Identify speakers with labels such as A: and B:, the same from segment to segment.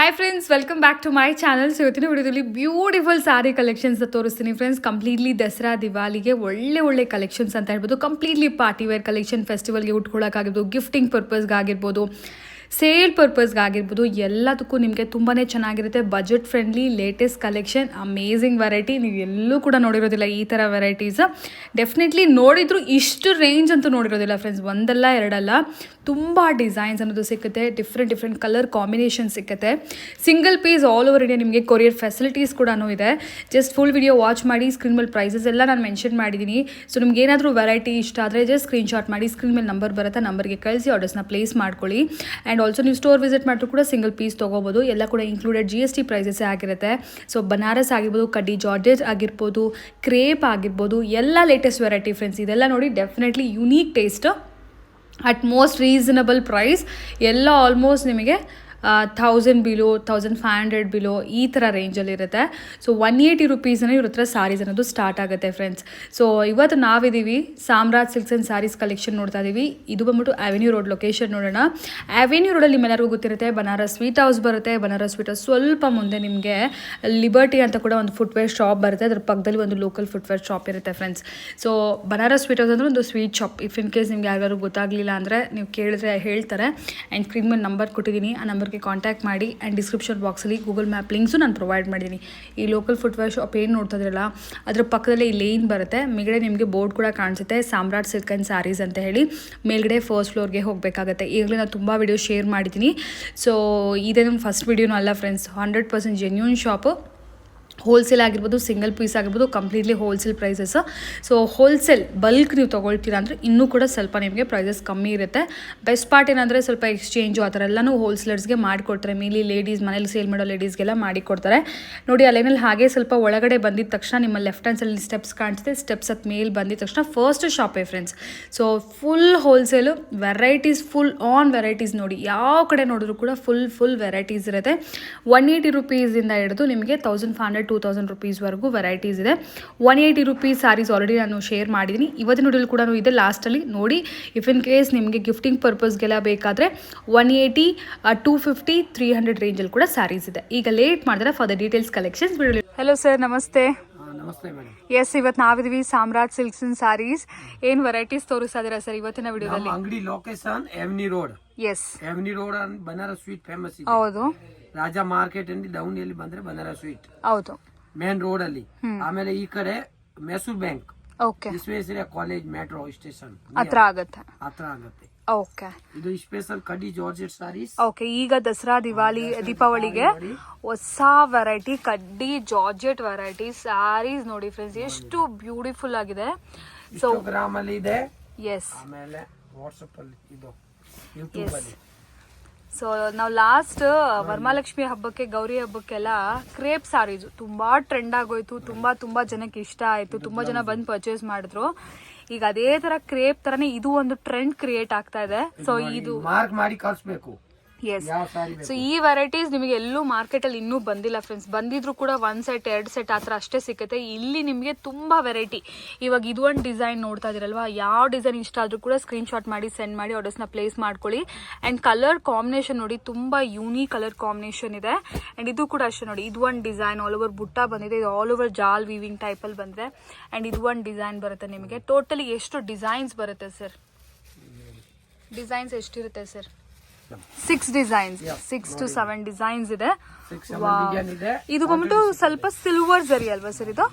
A: Hi friends, welcome back to my channel. So ಇವತ್ತಿನ ವಿಡಿಯೋದಲ್ಲಿ beautiful sari collections ತೋರಿಸ್ತೀನಿ friends. Completely Dasara ದಿವಾಲಿಗೆ ಒಳ್ಳೆ ಕಲೆಕ್ಷನ್ಸ್ ಅಂತ ಹೇಳ್ಬೋದು. Completely party wear collection, ಫೆಸ್ಟಿವಲ್ಗೆ ಉಟ್ಕೊಳ್ಳೋಕ್ಕಾಗಿರ್ಬೋದು, gifting ಪರ್ಪಸ್ಗಾಗಿರ್ಬೋದು, sale ಪರ್ಪಸ್ಗಾಗಿರ್ಬೋದು, ಎಲ್ಲದಕ್ಕೂ ನಿಮಗೆ ತುಂಬಾ ಚೆನ್ನಾಗಿರುತ್ತೆ. Budget friendly latest collection, amazing variety. ನೀವು ಎಲ್ಲೂ ಕೂಡ ನೋಡಿರೋದಿಲ್ಲ ಈ ಥರ ವೆರೈಟೀಸ್. ಡೆಫಿನೆಟ್ಲಿ ನೋಡಿದ್ರು ಇಷ್ಟು ರೇಂಜ್ ಅಂತೂ ನೋಡಿರೋದಿಲ್ಲ ಫ್ರೆಂಡ್ಸ್. ಒಂದಲ್ಲ ಎರಡಲ್ಲ, ತುಂಬ ಡಿಸೈನ್ಸ್ ಅನ್ನೋದು ಸಿಗುತ್ತೆ. ಡಿಫ್ರೆಂಟ್ ಕಲರ್ ಕಾಂಬಿನೇಷನ್ ಸಿಗುತ್ತೆ. Single piece all over India ನಿಮಗೆ ಕೊರಿಯರ್ ಫೆಸಿಲಿಟೀಸ್ ಕೂಡ ಇದೆ. ಜಸ್ಟ್ ಫುಲ್ ವಿಡಿಯೋ ವಾಚ್ ಮಾಡಿ. ಸ್ಕ್ರೀನ್ ಮೇಲೆ ಪ್ರೈಸಸ್ ಎಲ್ಲ ನಾನು ಮೆನ್ಷನ್ ಮಾಡಿದ್ದೀನಿ. ಸೊ ನಿಮ್ಗೆ ಏನಾದರೂ ವೆರೈಟಿ ಇಷ್ಟ ಆದರೆ ಜಸ್ಟ್ ಸ್ಕ್ರೀನ್ಶಾಟ್ ಮಾಡಿ. ಸ್ಕ್ರೀನ್ ಮೇಲೆ ನಂಬರ್ ಬರುತ್ತೆ, ನಂಬರ್ಗೆ ಕಳಿಸಿ ಆರ್ಡರ್ಸ್ನ ಪ್ಲೇಸ್ ಮಾಡ್ಕೊಳ್ಳಿ. ಆ್ಯಂಡ್ ಆಲ್ಸೋ ನೀವು ಸ್ಟೋರ್ ವಿಸಿಟ್ ಮಾಡಿದ್ರು ಕೂಡ ಸಿಂಗಲ್ ಪೀಸ್ ತೊಗೋಬೋದು. ಎಲ್ಲ ಕೂಡ ಇನ್ಕ್ಲೂಡೆಡ್ GST ಪ್ರೈಸಸ್ ಆಗಿರುತ್ತೆ. ಸೊ ಬನಾರಸ್ ಆಗಿರ್ಬೋದು, ಕಡ್ಡಿ ಜಾರ್ಜೆಟ್ ಆಗಿರ್ಬೋದು, ಕ್ರೇಪ್ ಆಗಿರ್ಬೋದು, ಎಲ್ಲ ಲೇಟೆಸ್ಟ್ ವೆರೈಟಿ ಫ್ರೆಂಡ್ಸ್. ಇದೆಲ್ಲ ನೋಡಿ definitely unique taste at most reasonable price. ಎಲ್ಲ ಆಲ್ಮೋಸ್ಟ್ ನಿಮಗೆ 1000 ಬಿಲೋ, 1500 ಬಿಲೋ ಈ ಥರ ರೇಂಜಲ್ಲಿರುತ್ತೆ. ಸೊ 180 ರುಪೀಸನ್ನು ಇವ್ರ ಹತ್ರ ಸ್ಯಾರೀಸ್ ಅನ್ನೋದು ಸ್ಟಾರ್ಟ್ ಆಗುತ್ತೆ ಫ್ರೆಂಡ್ಸ್. ಸೊ ಇವತ್ತು ನಾವಿದ್ದೀವಿ ಸಾಮ್ರಾಟ್ ಸಿಲ್ಕ್ಸ್ ಆ್ಯಂಡ್ ಸ್ಯಾರೀಸ್ ಕಲೆಕ್ಷನ್ ನೋಡ್ತಾ ಇದ್ದೀವಿ. ಇದು ಬಂದ್ಬಿಟ್ಟು ಅವೆನ್ಯೂ ರೋಡ್ ಲೊಕೇಶನ್ ನೋಡೋಣ. ಅವೆನ್ಯೂ ರೋಡಲ್ಲಿ ನಿಮ್ಮೆಲ್ಲರಿಗೂ ಗೊತ್ತಿರುತ್ತೆ ಬನಾರಸ್ ಸ್ವೀಟ್ ಹೌಸ್ ಬರುತ್ತೆ. ಬನಾರಸ್ ಸ್ವೀಟ್ ಹೌಸ್ ಸ್ವಲ್ಪ ಮುಂದೆ ನಿಮಗೆ ಲಿಬರ್ಟಿ ಅಂತ ಕೂಡ ಒಂದು ಫುಟ್ವೇರ್ ಶಾಪ್ ಬರುತ್ತೆ. ಅದ್ರ ಪಕ್ಕದಲ್ಲಿ ಒಂದು ಲೋಕಲ್ ಫುಟ್ವೇರ್ ಶಾಪ್ ಇರುತ್ತೆ friends. So Banaras sweet house ಅಂದರೆ ಒಂದು sweet shop. If in case ನಿಮ್ಗೆ ಯಾರು ಗೊತ್ತಾಗಲಿಲ್ಲ ಅಂದರೆ ನೀವು ಕೇಳಿದ್ರೆ ಹೇಳ್ತಾರೆ. ಆ್ಯಂಡ್ ಸ್ಕ್ರೀನ್ ಮೇಲೆ ನಂಬರ್ ಕೊಟ್ಟಿದ್ದೀನಿ, ಆ ನಂಬರ್ಗೆ ಕಾಂಟ್ಯಾಕ್ಟ್ ಮಾಡಿ. ಆ್ಯಂಡ್ ಡಿಸ್ಕ್ರಿಪ್ಷನ್ ಬಾಕ್ಸಲ್ಲಿ ಗೂಗಲ್ ಮ್ಯಾಪ್ ಲಿಂಕ್ಸು ನಾನು ಪ್ರೊವೈಡ್ ಮಾಡಿದ್ದೀನಿ. ಈ ಲೋಕಲ್ ಫುಟ್ವೇರ್ ಶಾಪ್ ಏನು ನೋಡ್ತಾ ಇದ್ರಲ್ಲ, ಅದ್ರ ಪಕ್ಕದಲ್ಲೇ ಈ ಲೇನ್ ಬರುತ್ತೆ. ಮೇಲ್ಗಡೆ ನಿಮಗೆ ಬೋರ್ಡ್ ಕೂಡ ಕಾಣಿಸುತ್ತೆ, ಸಾಮ್ರಾಟ್ ಸಿಲ್ಕ್ ಆ್ಯಂಡ್ ಸ್ಯಾರೀಸ್ ಅಂತ ಹೇಳಿ. ಮೇಲ್ಗಡೆ ಫಸ್ಟ್ ಫ್ಲೋರ್ಗೆ ಹೋಗಬೇಕಾಗತ್ತೆ. ಈಗಲೇ ನಾನು ತುಂಬ ವಿಡಿಯೋ ಶೇರ್ ಮಾಡಿದ್ದೀನಿ. ಸೊ ಇದೇನು ಫಸ್ಟ್ ವಿಡಿಯೋನೂ ಅಲ್ಲ ಫ್ರೆಂಡ್ಸ್. 100% genuine shop. ಹೋಲ್ಸೇಲ್ ಆಗಿರ್ಬೋದು, ಸಿಂಗಲ್ ಪೀಸ್ ಆಗಿರ್ಬೋದು, completely wholesale prices. So wholesale bulk ನೀವು ತೊಗೊಳ್ತೀರಾ ಅಂದರೆ ಇನ್ನೂ ಕೂಡ ಸ್ವಲ್ಪ ನಿಮಗೆ ಪ್ರೈಸಸ್ ಕಮ್ಮಿ ಇರುತ್ತೆ. ಬೆಸ್ಟ್ ಪಾರ್ಟ್ ಏನಂದರೆ ಸ್ವಲ್ಪ ಎಕ್ಸ್ಚೇಂಜು ಆ ಥರ ಎಲ್ಲನೂ ಹೋಲ್ಸೇಲರ್ಸ್ಗೆ ಮಾಡಿಕೊಡ್ತಾರೆ. ಮೇಲಿ ಲೇಡೀಸ್ ಮನೇಲಿ ಸೇಲ್ ಮಾಡೋ ಲೇಡೀಸ್ಗೆಲ್ಲ ಮಾಡಿಕೊಡ್ತಾರೆ. ನೋಡಿ ಅಲ್ಲೇನಲ್ಲಿ ಹಾಗೆ ಸ್ವಲ್ಪ ಒಳಗಡೆ ಬಂದಿದ ತಕ್ಷಣ ನಿಮ್ಮ ಲೆಫ್ಟ್ ಹ್ಯಾಂಡ್ ಸೈಡಲ್ಲಿ ಸ್ಟೆಪ್ಸ್ ಕಾಣಿಸುತ್ತೆ. ಸ್ಟೆಪ್ಸ್ ಹತ್ತು ಮೇಲೆ ಬಂದಿದ ತಕ್ಷಣ first ಶಾಪೇ friends. So full wholesale, varieties full on varieties. ನೋಡಿ ಯಾವ ಕಡೆ ನೋಡಿದ್ರು ಕೂಡ ಫುಲ್ ವೆರೈಟೀಸ್ ಇರುತ್ತೆ. 180 ರುಪೀಸಿಂದ ಹಿಡಿದು ನಿಮಗೆ 1500 2000 ರುಪೀಸ್ವರೆಗೂ ವೆರೈಟೀಸ್ ಇದೆ. 180 ರುಪೀಸ್ ಸ್ಯಾರೀಸ್ ಆಲ್ರೆಡಿ ನಾನು ಶೇರ್ ಮಾಡಿದ್ದೀನಿ. ಇವತ್ತಿನ ವಿಡಿಯೋಲಿ ಕೂಡ ಇದೆ, ಲಾಸ್ಟಲ್ಲಿ ನೋಡಿ. ಇಫ್ ಇನ್ ಕೇಸ್ ನಿಮಗೆ ಗಿಫ್ಟಿಂಗ್ ಪರ್ಪಸ್ಗೆಲ್ಲ ಬೇಕಾದರೆ 180, 250, 300 ರೇಂಜಲ್ಲಿ ಕೂಡ ಸ್ಯಾರೀಸ್ ಇದೆ. ಈಗ ಲೇಟ್ ಮಾಡಿದ್ರೆ for the details collections video. Hello sir, ನಮಸ್ತೆ.
B: ನಮಸ್ತೆ ಮೇಡಮ್.
A: ಎಸ್, ಇವತ್ತು ನಾವಿದ್ದೀವಿ ಸಾಮ್ರಾಟ್ ಸಿಲ್ಕ್ಸ್ ಅಂಡ್ ಸ್ಯಾರೀಸ್. ಏನು ವೆರೈಟೀಸ್ ತೋರಿಸ್ತಾ ಇದ್ದೀರಾ ಸರ್ ಇವತ್ತಿನ ವಿಡಿಯೋದಲ್ಲಿ?
B: ಅಂಗಡಿ location ಎವ್ನಿ road.
A: S,
B: ಎವ್ನಿ road Banaras sweet famous ಇದೆ.
A: ಹೌದು.
B: ರಾಜಾ ಮಾರ್ಕೆಟ್ ಅಲ್ಲಿ ಡೌನ್ ಅಲ್ಲಿ ಬಂದ್ರೆ ಬನಾರಸ್ ಸ್ವೀಟ್,
A: ಹೌದು,
B: ಮೇನ್ ರೋಡ್ ಅಲ್ಲಿ. ಆಮೇಲೆ ಈ ಕಡೆ Mysuru bank,
A: okay,
B: Visvesvaraya college metro station
A: ಹತ್ರ ಆಗುತ್ತೆ. ಓಕೆ,
B: ಇದು ಸ್ಪೆಷಲ್ ಕಡ್ಡಿ ಜಾರ್ಜೆಟ್ ಸಾರೀಸ್.
A: ಓಕೆ, ಈಗ ದಸರಾ ದೀಪಾವಳಿಗೆ ಹೊಸ ವೆರೈಟಿ ಕಡ್ಡಿ ಜಾರ್ಜೆಟ್ ವೆರೈಟಿ ಸ್ಯಾರೀಸ್ ನೋಡಿ ಫ್ರೆಂಡ್ಸ್, ಎಷ್ಟು ಬ್ಯೂಟಿಫುಲ್ ಆಗಿದೆ.
B: ಸೊ ಗ್ರಾಮ್ ಅಲ್ಲಿ ಇದೆ.
A: ಎಸ್,
B: ಆಮೇಲೆ ವಾಟ್ಸ್ಆಪ್ ಅಲ್ಲಿ ಇದು, ಯೂಟ್ಯೂಬ್ ಅಲ್ಲಿ.
A: ಸೊ ನಾವು ಲಾಸ್ಟ್ ವರಮಹಾಲಕ್ಷ್ಮಿ ಹಬ್ಬಕ್ಕೆ, ಗೌರಿ ಹಬ್ಬಕ್ಕೆಲ್ಲ ಕ್ರೇಪ್ ಸಾರೀಸು ತುಂಬಾ ಟ್ರೆಂಡ್ ಆಗೋಯ್ತು. ತುಂಬಾ ಜನಕ್ಕೆ ಇಷ್ಟ ಆಯ್ತು. ತುಂಬಾ ಜನ ಬಂದು ಪರ್ಚೇಸ್ ಮಾಡಿದ್ರು. ಈಗ ಅದೇ ತರ ಕ್ರೇಪ್ ತರನೇ ಇದು ಒಂದು ಟ್ರೆಂಡ್ ಕ್ರಿಯೇಟ್ ಆಗ್ತಾ ಇದೆ. ಸೊ ಇದು
B: ಮಾರ್ಕ್ ಮಾಡಿ ಕಳಿಸ್ಬೇಕು.
A: ಎಸ್, ಸೊ ಈ ವೆರೈಟೀಸ್ ನಿಮಗೆ ಎಲ್ಲೂ ಮಾರ್ಕೆಟ್ ಅಲ್ಲಿ ಇನ್ನೂ ಬಂದಿಲ್ಲ ಫ್ರೆಂಡ್ಸ್. ಬಂದಿದ್ರು ಕೂಡ 1 ಸೆಟ್ 2 ಸೆಟ್ ಆ ಥರ ಅಷ್ಟೇ ಸಿಗುತ್ತೆ. ಇಲ್ಲಿ ನಿಮಗೆ ತುಂಬಾ ವೆರೈಟಿ. ಇವಾಗ ಇದು ಒಂದು ಡಿಸೈನ್ ನೋಡ್ತಾ ಇದ್ದೀರಲ್ವಾ, ಯಾವ ಡಿಸೈನ್ ಇಷ್ಟ ಆದ್ರೂ ಕೂಡ ಸ್ಕ್ರೀನ್ ಶಾಟ್ ಮಾಡಿ ಸೆಂಡ್ ಮಾಡಿ ಆರ್ಡರ್ಸ್ನ ಪ್ಲೇಸ್ ಮಾಡ್ಕೊಳ್ಳಿ. ಅಂಡ್ ಕಲರ್ ಕಾಂಬಿನೇಷನ್ ನೋಡಿ, ತುಂಬಾ ಯೂನಿಕ್ ಕಲರ್ ಕಾಂಬಿನೇಷನ್ ಇದೆ. ಅಂಡ್ ಇದು ಕೂಡ ಅಷ್ಟೇ ನೋಡಿ, ಇದು ಒಂದು ಡಿಸೈನ್ ಆಲ್ ಓವರ್ ಬುಟ್ಟ ಬಂದಿದೆ. ಇದು ಆಲ್ ಓವರ್ ಜಾಲ್ ವೀವಿಂಗ್ ಟೈಪ್ ಅಲ್ಲಿ ಬಂದಿದೆ. ಅಂಡ್ ಇದು ಒಂದು ಡಿಸೈನ್ ಬರುತ್ತೆ ನಿಮಗೆ. ಟೋಟಲಿ ಎಷ್ಟು ಡಿಸೈನ್ಸ್ ಬರುತ್ತೆ ಸರ್? ಡಿಸೈನ್ಸ್ ಎಷ್ಟಿರುತ್ತೆ ಸರ್? 6 ಡಿಸೈನ್ಸ್, 6 to 7 ಡಿಸೈನ್ಸ್ ಇದೆ. ಇದು ಬಂದ್ಬಿಟ್ಟು ಸ್ವಲ್ಪ ಸಿಲ್ವರ್ ಜರಿ ಅಲ್ವಾ ಸರ್ ಇದು?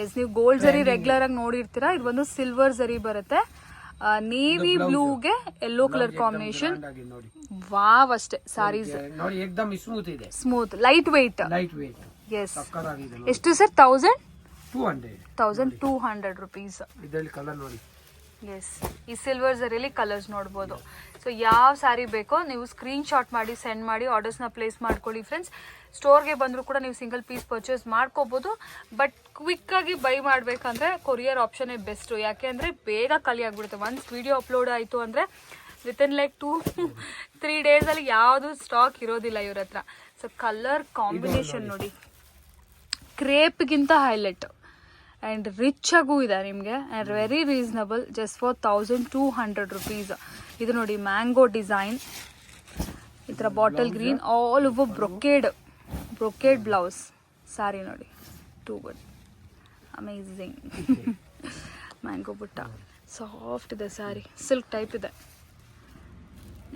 A: ಎಸ್, ನೀವು ಗೋಲ್ಡ್ ಜರಿ ರೆಗ್ಯುಲರ್ ಆಗಿ ನೋಡಿರ್ತೀರಾ. ಇದು ಬಂದು ಸಿಲ್ವರ್ ಜರಿ ಬರುತ್ತೆ. Navy ಬ್ಲೂಗೆ yellow colour combination. Wow, ಅಷ್ಟೇ saris smooth, light weight. S, ಎಷ್ಟು ಸರ್? 1200 ರುಪೀಸ್. ಎಸ್, ಈ ಸಿಲ್ವರ್ ಜರಿಯಲ್ಲಿ ಕಲರ್ಸ್ ನೋಡ್ಬೋದು. ಸೊ ಯಾವ ಸ್ಯಾರಿ ಬೇಕೋ ನೀವು ಸ್ಕ್ರೀನ್ ಶಾಟ್ ಮಾಡಿ ಸೆಂಡ್ ಮಾಡಿ ಆರ್ಡರ್ಸ್ನ ಪ್ಲೇಸ್ ಮಾಡ್ಕೊಳ್ಳಿ ಫ್ರೆಂಡ್ಸ್. ಸ್ಟೋರ್ಗೆ ಬಂದರೂ ಕೂಡ ನೀವು ಸಿಂಗಲ್ ಪೀಸ್ ಪರ್ಚೇಸ್ ಮಾಡ್ಕೋಬೋದು. ಬಟ್ ಕ್ವಿಕ್ಕಾಗಿ ಬೈ ಮಾಡಬೇಕಂದ್ರೆ ಕೊರಿಯರ್ ಆಪ್ಷನ್ನೇ ಬೆಸ್ಟು. ಯಾಕೆ ಅಂದರೆ ಬೇಗ ಖಾಲಿ ಆಗಿಬಿಡುತ್ತೆ. ಒನ್ಸ್ ವಿಡಿಯೋ ಅಪ್ಲೋಡ್ ಆಯಿತು ಅಂದರೆ ವಿತಿನ್ ಲೈಕ್ 2-3 ಡೇಸಲ್ಲಿ ಯಾವುದು ಸ್ಟಾಕ್ ಇರೋದಿಲ್ಲ ಇವ್ರ ಹತ್ರ. ಸೊ ಕಲರ್ ಕಾಂಬಿನೇಷನ್ ನೋಡಿ, ಕ್ರೇಪ್ಗಿಂತ ಹೈಲೈಟ್. ಆ್ಯಂಡ್ ರಿಚ್ ಆಗೂ ಇದೆ ನಿಮಗೆ. And very reasonable, just for 1200 rupees. ಇದು ನೋಡಿ ಮ್ಯಾಂಗೋ ಡಿಸೈನ್. ಈ ಥರ bottle green all over brocade blouse ಸಾರಿ ನೋಡಿ, ಟೂ ಗುಡ್, ಅಮೇಝಿಂಗ್. ಮ್ಯಾಂಗೋ ಬುಟ್ಟ ಸಾಫ್ಟ್ ಇದೆ ಸ್ಯಾರಿ, ಸಿಲ್ಕ್ ಟೈಪ್ ಇದೆ.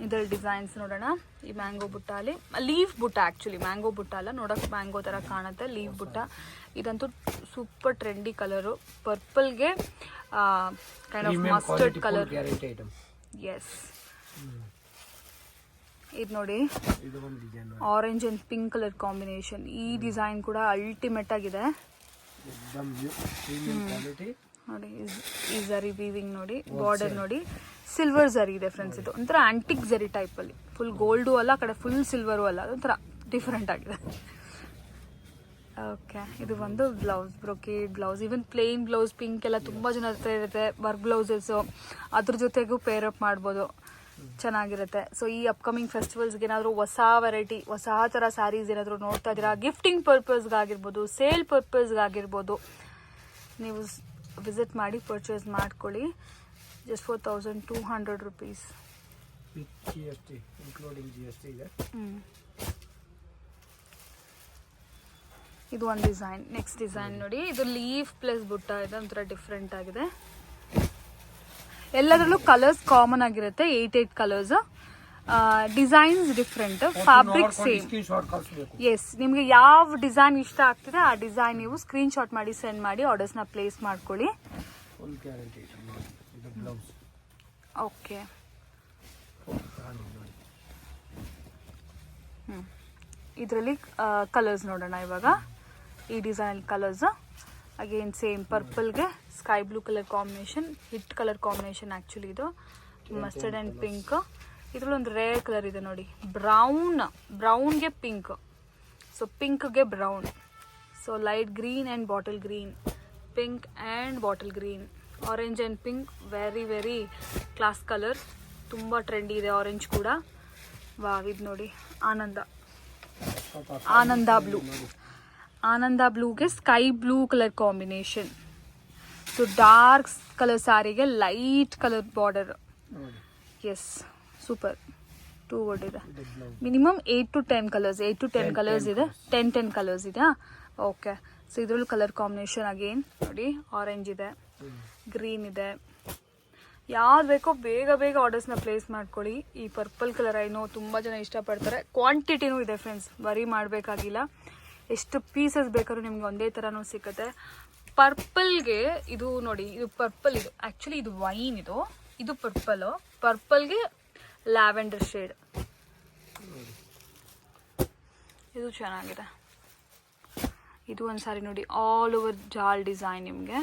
A: ಇದರ ಡಿಸೈನ್ಸ್ ನೋಡೋಣ. ಈ ಮ್ಯಾಂಗೋ ಬುಟ್ಟ ಅಲ್ಲಿ ಲೀಫ್ ಬುಟ್ಟ, ಆ್ಯಕ್ಚುಲಿ ಮ್ಯಾಂಗೋ ಬುಟ್ಟ ಅಲ್ಲ, ನೋಡೋಕೆ ಮ್ಯಾಂಗೋ ಥರ ಕಾಣುತ್ತೆ, ಲೀಫ್ ಬುಟ್ಟ. ಇದಂತೂ super trendy colour, ಪರ್ಪಲ್ಗೆ kind of mustard colour. S, ಇದು ನೋಡಿ orange and pink colour combination. ಈ ಡಿಸೈನ್ ಕೂಡ ಅಲ್ಟಿಮೇಟ್ ಆಗಿದೆ ನೋಡಿ. ಈ ಝರಿ ವೀವಿಂಗ್ ನೋಡಿ, ಬಾರ್ಡರ್ ನೋಡಿ, ಸಿಲ್ವರ್ ಝರಿ ಇದೆ ಫ್ರೆಂಡ್ಸ್. ಇದು ಒಂಥರ ಆಂಟಿಕ್ ಝರಿ ಟೈಪಲ್ಲಿ, ಫುಲ್ ಗೋಲ್ಡು ಅಲ್ಲ, ಆ ಕಡೆ ಫುಲ್ ಸಿಲ್ವರು ಅಲ್ಲ, ಅದೊಂಥರ ಡಿಫ್ರೆಂಟ್ ಆಗಿದೆ. ಓಕೆ, ಇದು ಒಂದು blouse, brocade blouse. Even plain blouse pink ಎಲ್ಲ ತುಂಬ ಜನ ಹತ್ರ ಇರುತ್ತೆ. ವರ್ಕ್ ಬ್ಲೌಸಸ್ಸು ಅದ್ರ ಜೊತೆಗೂ ಪೇರ್ ಅಪ್ ಮಾಡ್ಬೋದು, ಚೆನ್ನಾಗಿರುತ್ತೆ. ಸೊ ಈ ಅಪ್ಕಮಿಂಗ್ ಫೆಸ್ಟಿವಲ್ಸ್ಗೆ ಏನಾದರೂ ಹೊಸ ವೆರೈಟಿ, ಹೊಸ ಥರ ಸ್ಯಾರೀಸ್ ಏನಾದರೂ ನೋಡ್ತಾ ಇದ್ದೀರಾ, ಗಿಫ್ಟಿಂಗ್ ಪರ್ಪಸ್ಗಾಗಿರ್ಬೋದು, ಸೇಲ್ ಪರ್ಪಸ್ಗಾಗಿರ್ಬೋದು, ನೀವು ವಿಸಿಟ್ ಮಾಡಿ ಪರ್ಚೇಸ್ ಮಾಡ್ಕೊಳ್ಳಿ. Just for 1200 rupees.
B: GST including GST ಇದೆ.
A: ಇದು ಒಂದು ಡಿಸೈನ್. ನೆಕ್ಸ್ಟ್ ಡಿಸೈನ್ ನೋಡಿ, ಇದು ಲೀಫ್ ಪ್ಲಸ್ ಬುಟ್ಟ ಇದೆ, ಒಂಥರ ಡಿಫ್ರೆಂಟ್ ಆಗಿದೆ. ಎಲ್ಲದರಲ್ಲೂ ಕಲರ್ಸ್ ಕಾಮನ್ ಆಗಿರುತ್ತೆ, 8 colours. Designs different, fabric same. Yes, ನಿಮಗೆ ಯಾವ ಡಿಸೈನ್ ಇಷ್ಟ ಆಗ್ತಿದೆ ಆ ಡಿಸೈನ್ ನೀವು ಸ್ಕ್ರೀನ್ ಶಾಟ್ ಮಾಡಿ ಸೆಂಡ್ ಮಾಡಿ ಆರ್ಡರ್ಸ್ನ ಪ್ಲೇಸ್ ಮಾಡ್ಕೊಳ್ಳಿ. ಓಕೆ, ಇದರಲ್ಲಿ ಕಲರ್ಸ್ ನೋಡೋಣ ಇವಾಗ. ಈ design colours again same, ಪರ್ಪಲ್ಗೆ sky blue colour combination, hit colour combination actually ಇದು. Mustard and pink. ಇದರಲ್ಲಿ ಒಂದು ರೇರ್ ಕಲರ್ ಇದೆ ನೋಡಿ, ಬ್ರೌನ್ಗೆ pink, so ಪಿಂಕ್ಗೆ brown, so light green and bottle green, pink and bottle green, orange and pink. Very very class colour, ತುಂಬ trendy ಇದೆ orange ಕೂಡ. Wow, ಇದು ನೋಡಿ ಆನಂದ ಬ್ಲೂಗೆ sky blue colour combination. So dark colour ಸ್ಯಾರಿಗೆ light colour border. S, super, two word ಇದೆ. Minimum 8 to 10 colours, 8 to 10 colours ಇದೆ, 10 colours ಇದೆ. Okay, so ಇದರಲ್ಲೂ colour combination again ನೋಡಿ, ಆರೆಂಜ್ ಇದೆ, ಗ್ರೀನ್ ಇದೆ. ಯಾವ್ದು ಬೇಕೋ ಬೇಗ ಬೇಗ ಆರ್ಡರ್ಸ್ನ ಪ್ಲೇಸ್ ಮಾಡ್ಕೊಳ್ಳಿ. ಈ ಪರ್ಪಲ್ ಕಲರ್ ಏನೋ ತುಂಬ ಜನ ಇಷ್ಟಪಡ್ತಾರೆ, ಕ್ವಾಂಟಿಟಿನೂ ಇದೆ ಫ್ರೆಂಡ್ಸ್, ವರಿ ಮಾಡಬೇಕಾಗಿಲ್ಲ. ಎಷ್ಟು ಪೀಸಸ್ ಬೇಕಾದ್ರೂ ನಿಮ್ಗೆ ಒಂದೇ ಥರನೂ ಸಿಗುತ್ತೆ. ಪರ್ಪಲ್ಗೆ ಇದು ನೋಡಿ, ಇದು ಪರ್ಪಲ್, ಇದು ಆ್ಯಕ್ಚುಲಿ ಇದು ವೈನ್, ಇದು ಪರ್ಪಲ್ಗೆ ಲ್ಯಾವೆಂಡರ್ ಶೇಡ್. ಇದು ಚೆನ್ನಾಗಿದೆ. ಇದು ಒಂದು ಸಾರಿ ನೋಡಿ, ಆಲ್ ಓವರ್ ಜಾಲ್ ಡಿಸೈನ್. ನಿಮಗೆ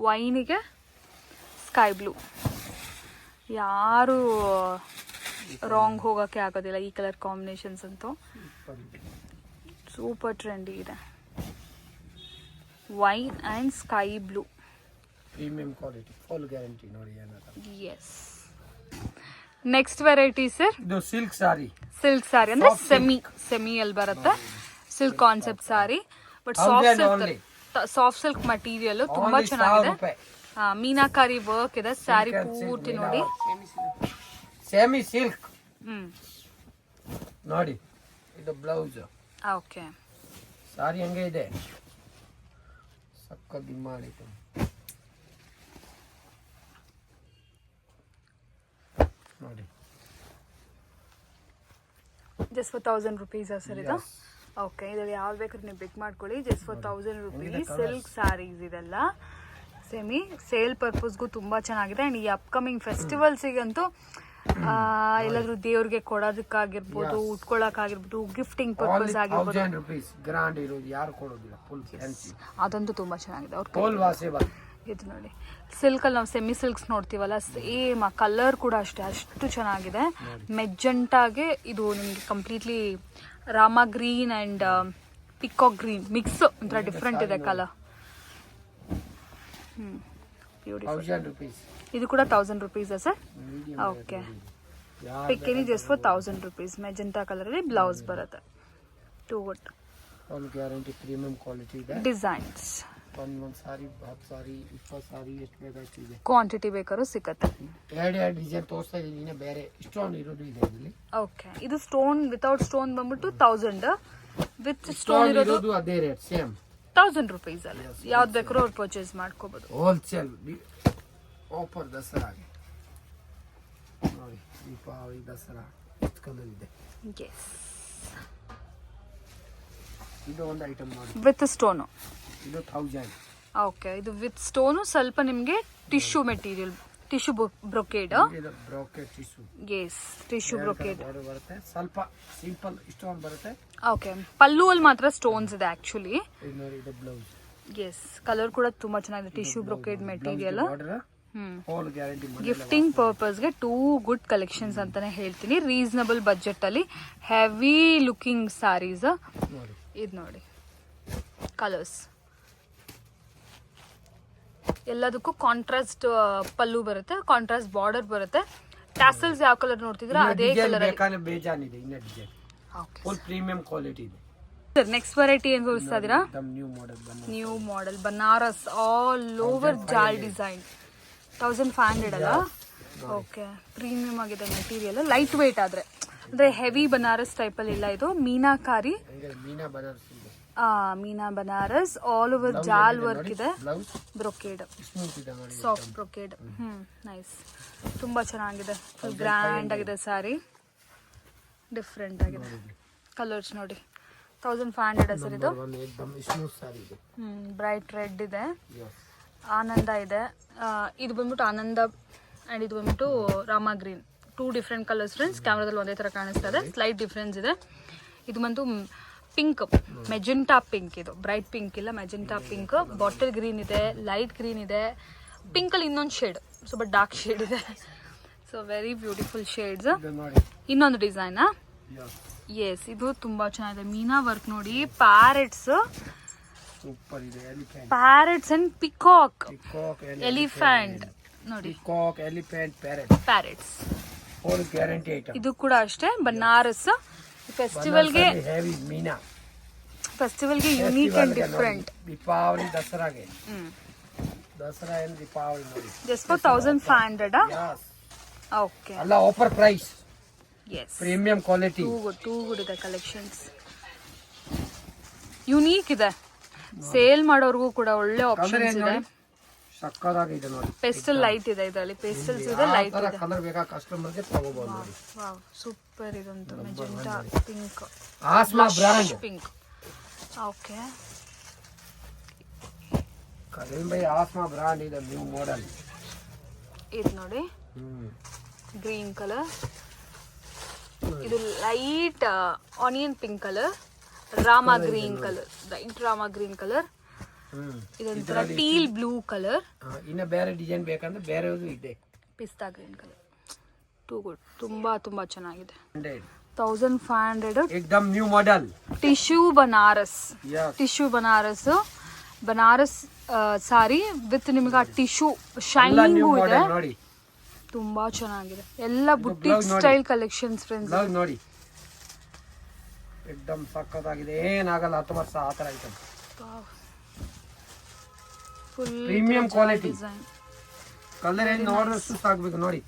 A: ವೈನಿಗೆ ಸ್ಕೈ ಬ್ಲೂ, ಯಾರು ರಾಂಗ್ ಹೋಗೋಕ್ಕೆ ಆಗೋದಿಲ್ಲ ಈ ಕಲರ್ ಕಾಂಬಿನೇಷನ್ಸ್ ಅಂತೂ. ಸೂಪರ್ ಟ್ರೆಂಡಿ ಇದೆ. Wine and sky blue,
B: premium quality, full guarantee ನೋಡಿ ಏನಾದ್ರು.
A: ಎಸ್, ನೆಕ್ಸ್ಟ್ ವೆರೈಟಿ ಸರ್,
B: ಇದು ಸಿಲ್ಕ್ ಸಾರಿ.
A: ಸಿಲ್ಕ್ ಸಾರಿ ಅಂದ್ರೆ ಸೆಮಿ ಅಲ್ಲಿ ಬರುತ್ತೆ, silk concept sari. But soft silk material ತುಂಬಾ ಚೆನ್ನಾಗಿದೆ. ಮೀನಾಕಾರಿ ವರ್ಕ್ ಇದೆ ಸ್ಯಾರಿ ಪೂರ್ತಿ ನೋಡಿ.
B: ಸೆಮಿ ಸಿಲ್ಕ್ ನೋಡಿ, ಇದು ಬ್ಲೌಸ್.
A: ಓಕೆ,
B: ಸಾರಿ ಹಂಗೆ ಇದೆ, ಸಕ್ಕತ್ ಮಾಡಿತ್ತು ನೋಡಿ.
A: ಜಸ್ಟ್ ಫಾರ್ 1000 rupees ಸರ್ ಇದು. ಓಕೆ, ಇದರಲ್ಲಿ ಯಾವ್ದು ಬೇಕಾದ್ರೆ ನೀವು ಪಿಕ್ ಮಾಡ್ಕೊಳ್ಳಿ. Just for 1000 rupees silk saris ಇದೆಲ್ಲ. ಸೆಮಿ ಸೇಲ್ ಪರ್ಪಸ್ಗೂ ತುಂಬ ಚೆನ್ನಾಗಿದೆ. ಆ್ಯಂಡ್ ಈ ಅಪ್ಕಮಿಂಗ್ ಫೆಸ್ಟಿವಲ್ಸಿಗಂತೂ ಎಲ್ಲಾದ್ರೂ ದೇವ್ರಿಗೆ ಕೊಡೋದಕ್ಕಾಗಿರ್ಬೋದು, ಉಟ್ಕೊಳ್ಳೋಕ್ಕಾಗಿರ್ಬೋದು, ಗಿಫ್ಟಿಂಗ್ ಪರ್ಪಸ್ ಆಗಿರ್ಬೋದು,
B: ಗ್ರಾಂಡ್ ಇರೋದು ಯಾರು ಕೊಡೋದಿಲ್ಲ, ಫುಲ್ ಫ್ಯಾನ್ಸಿ.
A: ಅದಂತೂ ತುಂಬ ಚೆನ್ನಾಗಿದೆ. ಇದು ನೋಡಿ, ಸಿಲ್ಕಲ್ಲಿ ನಾವು ಸೆಮಿ ಸಿಲ್ಕ್ಸ್ ನೋಡ್ತೀವಲ್ಲ, ಸೇಮ್ ಆ ಕಲರ್ ಕೂಡ ಅಷ್ಟು ಚೆನ್ನಾಗಿದೆ. ಮೆಜೆಂಟಾಗೆ ಇದು ನಿಮಗೆ completely Rama green and peacock green mix, ಒಂಥರ ಡಿಫ್ರೆಂಟ್ ಇದೆ ಕಲರ್. ಬ್ಯೂಟಿಫುಲ್. ಇದು ಕೂಡ 1000 rupees sir. Okay, ಪಿಕ್ಕಿನಿ just for 1000 rupees. Magenta ಕಲರಲ್ಲಿ ಬ್ಲೌಸ್ ಬರುತ್ತೆ. To good
B: guarantee, premium quality ಇದೆ.
A: ಡಿಸೈನ್ಸ್
B: ಒಂದೊಂದು ಸಾರಿ 10 ಸಾರಿ 20 ಸಾರಿ ಎಷ್ಟು ಬೇಕಾಯ್ತು ಇದೆ.
A: ಕ್ವಾಂಟಿಟಿ ಬೇಕಾದ್ರೂ ಸಿಗುತ್ತೆ.
B: ಎರಡು ಡಿಸೈನ್ ತೋರಿಸ್ತಾ ಇದ್ದೀನಿ, ಇನ್ನೇ ಬೇರೆ ಸ್ಟೋನ್ ಇರೋದು ಇದೆ ಇಲ್ಲಿ.
A: ಓಕೆ, ಇದು ಸ್ಟೋನ್ ವಿತೌಟ್ ಸ್ಟೋನ್ ಬಂದ್ಬಿಟ್ಟು 1000, ವಿತ್ ಸ್ಟೋನ್
B: ಸ್ಟೋನ್
A: ಇರೋದು
B: ಇರೋದು ಅದೇ ರೇಟ್ ಸೇಮ್
A: 1000 rupees ಅಲ್ಲಿ. ಯಾವ್ದು ಬೇಕಾದ್ರೂ ಅವ್ರು ಪರ್ಚೇಸ್ ಮಾಡ್ಕೋಬಹುದು.
B: ಹೋಲ್ಸೇಲ್ ಆಫರ್ ದಸರಾಗೆ ನೋಡಿ, ದೀಪಾವಳಿ ದಸರಾ ಕಲರ್ ಇದೆ.
A: ಎಸ್,
B: ಇದು ಒಂದು ಐಟಮ್ ನೋಡಿ,
A: ವಿತ್ ಸ್ಟೋನು.
B: ಇದು 1000.
A: ಓಕೆ, ಇದು ವಿತ್ ಸ್ಟೋನು. ಸ್ವಲ್ಪ ನಿಮಗೆ ಟಿಶ್ಯೂ ಮೆಟೀರಿಯಲ್, ಟಿಶ್ಯೂ ಬ್ರೊಕೇಡ್.
B: ಇದು brocade tissue.
A: Yes, tissue brocade
B: ಬರುತ್ತೆ, ಸ್ವಲ್ಪ ಸಿಂಪಲ್ ಸ್ಟೋನ್ ಬರುತ್ತೆ.
A: ಓಕೆ, ಪಲ್ಲು ಅಲ್ಲಿ ಮಾತ್ರ ಸ್ಟೋನ್ಸ್ ಇದೆ ಆಕ್ಚುಲಿ.
B: ಇದು ನೋಡಿ, ಇದು ಬ್ಲೌಸ್.
A: ಎಸ್, ಕಲರ್ ಕೂಡ ತುಂಬಾ ಚೆನ್ನಾಗಿದೆ. Tissue brocade material.
B: Whole guarantee.
A: Gifting ಪರ್ಪಸ್ಗೆ ಟೂ ಗುಡ್ ಕಲೆಕ್ಷನ್ಸ್ ಅಂತಾನೆ ಹೇಳ್ತೀನಿ. ರೀಸನಬಲ್ ಬಜೆಟ್ ಅಲ್ಲಿ ಹೆವಿ ಲುಕಿಂಗ್ ಸಾರೀಸ್.
B: ನೋಡಿ,
A: ಇದು ನೋಡಿ, ಕಲರ್ಸ್ ಎಲ್ಲದಕ್ಕೂ ಕಾಂಟ್ರಾಸ್ಟ್ ಪಲ್ಲು ಬರುತ್ತೆ, ಕಾಂಟ್ರಾಸ್ಟ್ ಬಾರ್ಡರ್ ಬರುತ್ತೆ. ಟ್ಯಾಸಲ್ಸ್ ಯಾವ ಕಲರ್ ನೋಡ್ತಿದ್ರ ಅದೇ ಕಲರ್.
B: ಬೇಕಾದ್ರೆ ಬೇಜಾನಿದೆ ಇನ್ನ ಡಿಸೈನ್. ಫುಲ್ ಪ್ರೀಮಿಯಂ ಕ್ವಾಲಿಟಿ ಇದೆ.
A: ನೆಕ್ಸ್ಟ್ ವೆರೈಟಿ ಏನ್ ತೋರಿಸ್ತಾ ಇದೀರಾ? New model Banaras all over ಜಾಲ್ ಡಿಸೈನ್. 1500 ಅಲ್ಲ? ಓಕೆ, ಪ್ರೀಮಿಯಂ ಆಗಿದೆ ಮೆಟೀರಿಯಲ್. ಲೈಟ್ ವೇಟ್ ಆದ್ರೆ, ಅಂದ್ರೆ ಹೆವಿ ಬನಾರಸ್ ಟೈಪ್ ಅಲ್ಲಿ ಇಲ್ಲ. ಇದು ಮೀನಾಕಾರಿ, ಮೀನಾ ಬನಾರಸ್ ಆಲ್ ಓವರ್ ಜಾಲ್ ವರ್ಕ್ ಇದೆ. Brocade, soft brocade. ನೈಸ್, ತುಂಬಾ ಚೆನ್ನಾಗಿದೆ. ಫುಲ್ ಗ್ರ್ಯಾಂಡ್ ಆಗಿದೆ ಸ್ಯಾರಿ, ಡಿಫ್ರೆಂಟ್ ಆಗಿದೆ. ಕಲರ್ಸ್ ನೋಡಿ, 1500 ಸರ್ ಇದು. ಬ್ರೈಟ್ ರೆಡ್ ಇದೆ, ಆನಂದ ಇದೆ. ಇದು ಬಂದ್ಬಿಟ್ಟು ಆನಂದ ಅಂಡ್ ಇದು ಬಂದ್ಬಿಟ್ಟು Rama green. 2 different colours friends. ಕ್ಯಾಮ್ರಾದಲ್ಲಿ ಒಂದೇ ತರ ಕಾಣಿಸ್ತಾ ಇದೆ, ಸ್ಲೈಟ್ ಡಿಫ್ರೆನ್ಸ್ ಇದೆ. ಇದು ಬಂದು ಪಿಂಕ್, ಮೆಜೆಂಟಾ ಪಿಂಕ್. ಇದು ಬ್ರೈಟ್ ಪಿಂಕ್ ಇಲ್ಲ, ಮೆಜೆಂಟಾ ಪಿಂಕ್. ಬಾಟಲ್ ಗ್ರೀನ್ ಇದೆ, ಲೈಟ್ ಗ್ರೀನ್ ಇದೆ. ಪಿಂಕ್ ಅಲ್ಲಿ ಇನ್ನೊಂದು ಶೇಡ್, ಸ್ವಲ್ಪ ಡಾರ್ಕ್ ಶೇಡ್ ಇದೆ. So very beautiful shades. ಇನ್ನೊಂದು ಡಿಸೈನ್. ಎಸ್, ಇದು ತುಂಬಾ ಚೆನ್ನಾಗಿದೆ. ಮೀನಾ ವರ್ಕ್ ನೋಡಿ, ಪ್ಯಾರೆಟ್ಸ್,
B: ಸೂಪರ್ ಇದೆ.
A: ಪ್ಯಾರೆಟ್ಸ್ ಅಂಡ್ ಪಿಕಾಕ್, ಎಲಿಫೆಂಟ್ ನೋಡಿ,
B: peacock, elephant,
A: parrots.
B: Full guarantee item.
A: ಇದು ಕೂಡ ಅಷ್ಟೇ ಬನಾರಸ್. ಫೆಸ್ಟಿವಲ್ಗೆ
B: ಹೆವಿ ಮೀನಾ,
A: ಫೆಸ್ಟಿವಲ್ಗೆ ಯೂನಿಕ್ ಅಂಡ್ ಡಿಫ್ರೆಂಟ್.
B: ದೀಪಾವಳಿ ದಸರಾಗೆ, ದಸರಾ ಏನು ದೀಪಾವಳಿ ನೋಡಿ.
A: Just for 1500. ಓಕೆ,
B: ಅಲ್ಲ offer price.
A: Yes,
B: premium quality.
A: Too good ಇದೆ ಕಲೆಕ್ಷನ್ಸ್. ಯುನೀಕ್ ಇದೆ. ಸೇಲ್ ಮಾಡೋರ್ಗೂ ಕೂಡ ಒಳ್ಳೆ ಆಪ್ಷನ್ಸ್ ಇದೆ.
B: ಸಕ್ಕತ್ತಾಗಿದೆ ನೋಡಿ.
A: ಪೇಸ್ಟಲ್ ಲೈಟ್ ಇದೆ, ಇದರಲ್ಲಿ ಪೇಸ್ಟಲ್ಸ್ ಇದೆ, ಲೈಟ್ ಇದೆ.
B: ಕಲರ್ ಬೇಕಾ ಕಸ್ಟಮರ್ಗೆ ತಗೋಬಹುದು ನೋಡಿ.
A: ವಾವ್, ಸೂಪರ್ ಇದಂತ. Magenta pink,
B: Asma brand
A: pink. Okay,
B: Karim by Asma brand ಇದೆ, ನ್ಯೂ ಮಾಡೆಲ್.
A: ಇದು ನೋಡಿ, ಗ್ರೀನ್ ಕಲರ್. ಇದು light onion pink colour, Rama green colour, light Rama green colour. ಇದೊಂಥರ ಟೀಲ್ ಬ್ಲೂ ಕಲರ್.
B: ಇನ್ನ ಬೇರೆ ಡಿಸೈನ್ ಬೇಕಂದ್ರೆ ಬೇರೆ ಇದೆ.
A: ಪಿಸ್ತಾ ಗ್ರೀನ್ ಕಲರ್. ಟೂ ಗುಡ್, ತುಂಬಾ ತುಂಬಾ ಚೆನ್ನಾಗಿದೆ.
B: 1500
A: ಏಕ್ದಮ್
B: new model.
A: Tissue Banaras, tissue Banaras, Banaras sari with ನಿಮಗೆ ಆ ಟಿಶ್ಯೂ ಶೈನಿಂಗ್ ಇದೆ.
B: ನೋಡಿ,
A: ತುಂಬಾ ಚೆನ್ನಾಗಿದೆ. ಎಲ್ಲ ಬುಟ್ಟಿಕ್ ಸ್ಟೈಲ್ ಕಲೆಕ್ಷನ್ಸ್ ಫ್ರೆಂಡ್ಸ್.
B: ನೋಡಿ, ಏಕ್ದಮ್ ಸಕ್ಕತ್ತಾಗಿದೆ, ಏನಾಗಲ್ಲ. 10 ವರ್ಷ ಆ ತರ item.
A: Full
B: premium quality. Colour ಏನು ನೋಡಿದ್ರೆ ಸಾಕ್ಬೇಕು ನೋಡಿ.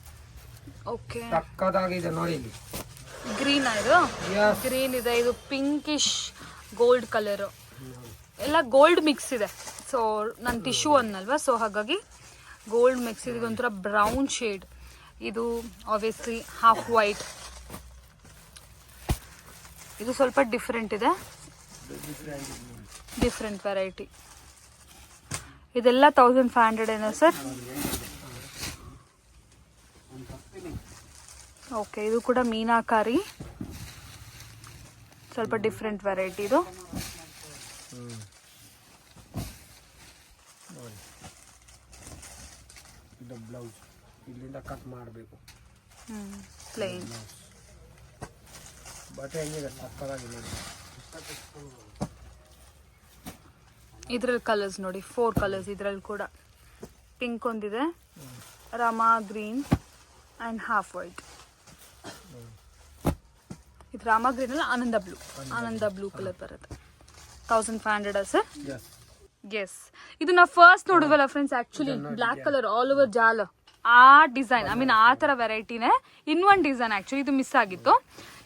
A: ಓಕೆ,
B: ಸಕ್ಕತ್ತಾಗಿದೆ ನೋಡಿ. ಇಲ್ಲಿ
A: ಗ್ರೀನ್ ಇದು, ಗ್ರೀನ್ ಇದೆ. ಇದು ಪಿಂಕಿಶ್ ಗೋಲ್ಡ್ ಕಲರ್, ಎಲ್ಲ ಗೋಲ್ಡ್ ಮಿಕ್ಸ್ ಇದೆ. ಸೊ ನಾನು ಟಿಶ್ಯೂ ಅನ್ನಲ್ವಾ, ಸೊ ಹಾಗಾಗಿ ಗೋಲ್ಡ್ ಮಿಕ್ಸ್ ಇದೆ. ಒಂಥರ ಬ್ರೌನ್ ಶೇಡ್. ಇದು ಆಬ್ವಿಯಸ್ಲಿ ಹಾಫ್ ವೈಟ್. ಇದು ಸ್ವಲ್ಪ ಡಿಫ್ರೆಂಟ್ ಇದೆ, ಡಿಫ್ರೆಂಟ್ ವೆರೈಟಿ. ಇದೆಲ್ಲ 1500 ಏನೋ ಸರ್? ಓಕೆ, ಇದು ಕೂಡ ಮೀನಾಕಾರಿ, ಸ್ವಲ್ಪ ಡಿಫ್ರೆಂಟ್ ವೆರೈಟಿ ಇದು.
B: ಇದು ಬ್ಲೌಸ್ ಇಲ್ಲಿಂದ ಕಟ್ ಮಾಡಬೇಕು.
A: ಪ್ಲೇನ್
B: ಬಟ್ಟೆ ಹೆಂಗಿದೆ, ಸಕ್ಕತ್ತಾಗಿದೆ.
A: ಇದ್ರಲ್ಲಿ ಕಲರ್ಸ್ ನೋಡಿ, 4 ಕಲರ್ಸ್. ಇದ್ರಲ್ಲಿ ಕೂಡ ಪಿಂಕ್ ಒಂದಿದೆ, Rama green and half white. ಇದು ರಾಮ ಗ್ರೀನ್ ಅಲ್ಲ, Ananda blue, Ananda blue colour ಬರುತ್ತೆ. 1500 ಸರ್? ಎಸ್ ಇದು ನಾವು ಫಸ್ಟ್ ನೋಡಿದ್ವಲ್ಲ friends, actually black colour all over ಜಾಲ್ ಆ ಡಿಸೈನ್, ಐ ಮೀನ್ ಆ ತರ ವೆರೈಟಿನೇ. ಇನ್ನೊಂದು ಡಿಸೈನ್ ಆಕ್ಚುಲಿ ಇದು ಮಿಸ್ ಆಗಿತ್ತು.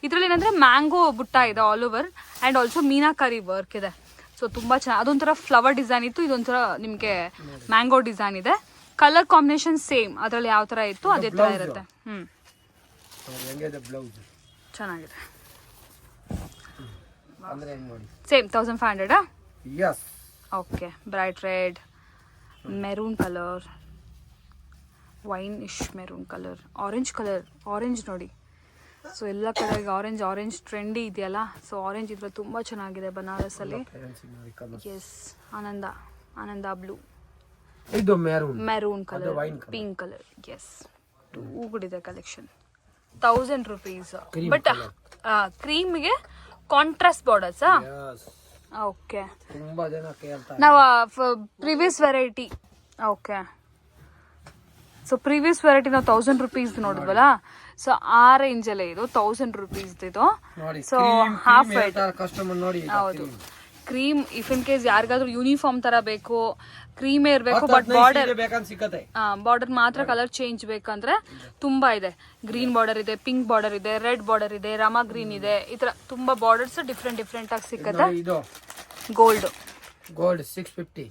A: ಇದ್ರಲ್ಲಿ ಏನಂದ್ರೆ ಮ್ಯಾಂಗೋ ಬುಟ್ಟ ಇದೆ all over and also meenakari work ಇದೆ. ಸೊ ತುಂಬಾ ಚೆನ್ನಾಗಿ, ಅದೊಂಥರ ಫ್ಲವರ್ ಡಿಸೈನ್ ಇತ್ತು, ಇದೊಂಥರ ನಿಮ್ಗೆ ಮ್ಯಾಂಗೋ ಡಿಸೈನ್ ಇದೆ. ಕಲರ್ ಕಾಂಬಿನೇಷನ್ ಸೇಮ್ ಅದ್ರಲ್ಲಿ ಯಾವ ತರ ಇತ್ತು ಅದೇ ತರ ಇರುತ್ತೆ. ಚೆನ್ನಾಗಿದೆ. Same 1500. Okay. Bright red, maroon colour, wine ish maroon colour, orange ನೋಡಿ. ಸೊ ಎಲ್ಲ ಕಡೆಗೆ ಆರೆಂಜ್ ಟ್ರೆಂಡಿ ಇದೆಯಲ್ಲ. ಸೊ ಆರೆಂಜ್ ಇದ್ರಲ್ಲಿ ತುಂಬಾ ಚೆನ್ನಾಗಿದೆ ಬನಾರಸ್ ಅಲ್ಲಿ. ಎಸ್. ಆನಂದ ಬ್ಲೂ,
B: ಇದು
A: maroon colour, pink colour. Yes, two good ಇದೆ ಕಲೆಕ್ಷನ್. 1000 rupees. ಬಟ್ ಕ್ರೀಮ್ಗೆ ಕಾಂಟ್ರಾಸ್ಟ್ ಬಾರ್ಡರ್ಸ್. ಓಕೆ.
B: ತುಂಬಾ ಜನ ಕೇಳ್ತಾರೆ.
A: ನಾವು previous variety. Okay. So previous variety ನಾವು 1000 rupees ನೋಡಿದ್ವಲ್ಲ. ಸೊ ಆ ರೇಂಜ್ ಅಲ್ಲೇ ಇದು 1000 rupees ಇದು. So half white. ಹೌದು, ಕ್ರೀಮ್. ಇಫ್ ಇನ್ ಕೇಸ್ ಯಾರಿಗಾದ್ರೂ ಯೂನಿಫಾರ್ಮ್ ತರ ಬೇಕು, ಕ್ರೀಮೇ ಇರಬೇಕು, ಬಟ್ ಬಾರ್ಡರ್ ಮಾತ್ರ ಕಲರ್ ಚೇಂಜ್ ಬೇಕಂದ್ರೆ ತುಂಬಾ ಇದೆ. ಗ್ರೀನ್ ಬಾರ್ಡರ್ ಇದೆ, ಪಿಂಕ್ ಬಾರ್ಡರ್ ಇದೆ, ರೆಡ್ ಬಾರ್ಡರ್ ಇದೆ, ರಾಮ ಗ್ರೀನ್ ಇದೆ. ಈ ತರ ತುಂಬಾ ಬಾರ್ಡರ್ಸ್ ಡಿಫ್ರೆಂಟ್ ಆಗಿ ಸಿಕ್ಕತ್ತೆ. ಗೋಲ್ಡ್
B: 650.